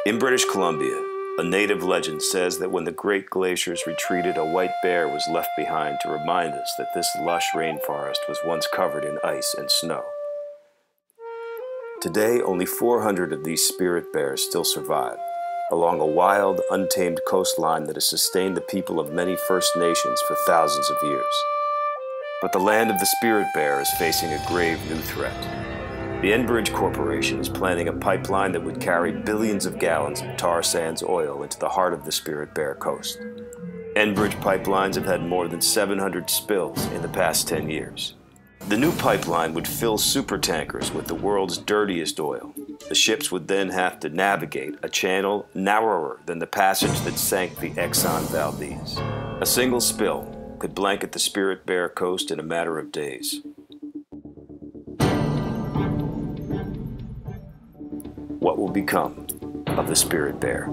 In British Columbia, a native legend says that when the great glaciers retreated, a white bear was left behind to remind us that this lush rainforest was once covered in ice and snow. Today, only 400 of these spirit bears still survive, along a wild, untamed coastline that has sustained the people of many First Nations for thousands of years. But the land of the spirit bear is facing a grave new threat. The Enbridge Corporation is planning a pipeline that would carry billions of gallons of tar sands oil into the heart of the Spirit Bear coast. Enbridge pipelines have had more than 700 spills in the past 10 years. The new pipeline would fill supertankers with the world's dirtiest oil. The ships would then have to navigate a channel narrower than the passage that sank the Exxon Valdez. A single spill could blanket the Spirit Bear coast in a matter of days. What will become of the Spirit Bear?